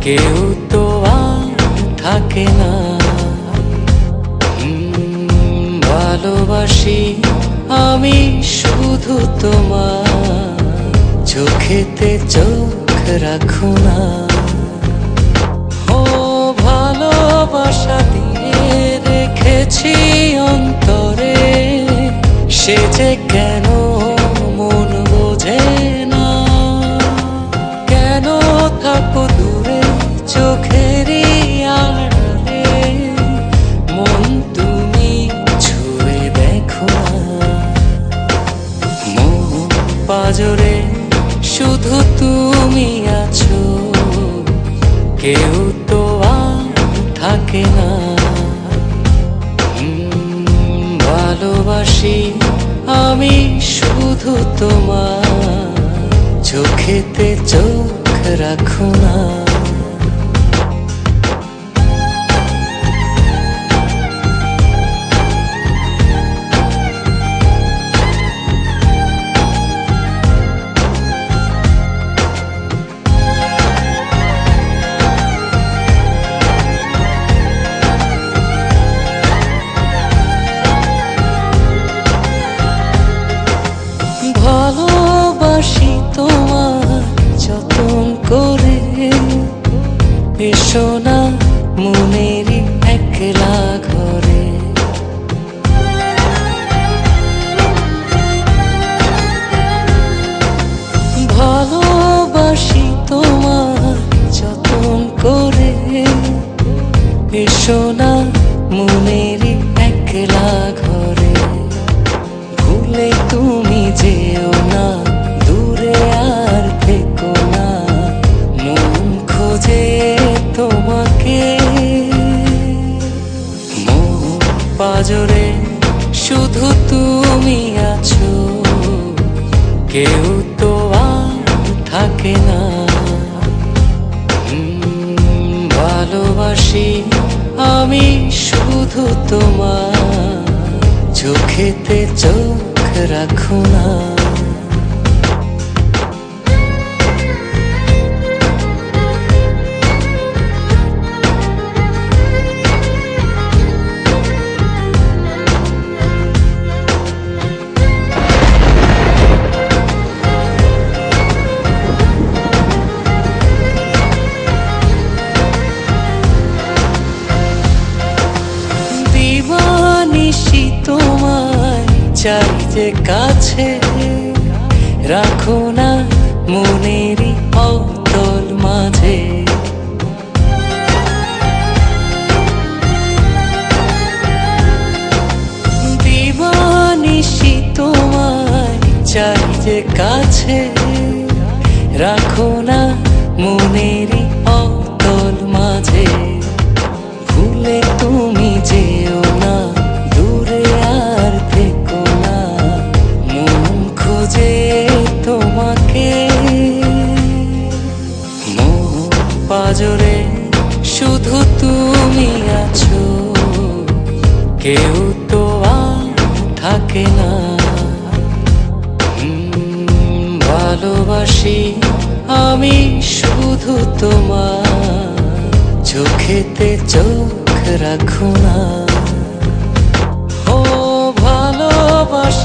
কেউ তো আর থাকে না। ভালোবাসি আমি শুধু তোমার, চোখেতে চোখ রাখো না। ও ভালোবাসা দিয়ে রেখেছি অন্তরে, সে যে কেন মন বোঝে না। কেন থাকো দূরে চোখেরই আড়ালে, মন তুমি ছুঁয়ে দেখো না। মন পাজরে শুধু তুমি আছো, কেউ তো আর থাকে না। ভালোবাসি আমি শুধু তোমার, চোখেতে চোখ রাখো না। ভালোবাসি তোমার যতন করে, এসো না মনেরই একলা ঘরে। ভালোবাসি তোমার যতন করে, এসো না মনেরই একলা ঘরে। ভুলে তুমি যেও না, দূরে আর থেকো না, মন খোঁজে তোমাকে। মন পাজরে শুধু তুমি আছো, কেউ তো আর থাকে না। ভালোবাসি আমি শুধু তোমার, চোখেতে চোখ রাখো না। দিবানিশি তোমায় চাই যে কাছে, রাখো না মনেরই অতল মাঝে। দিবানিশি তোমায় চাই যে কাছে, রাখো না মনেরই অতল মাঝে। ভুলে তুমি যেও না, দূরে আর থেকো না, মন খোঁজে তোমাকে। মন পাজরে শুধু তুমি আছো, কেউ তো আর থাকে না। ভালোবাসি আমি শুধু তোমার, চোখেতে চোখ রাখো না।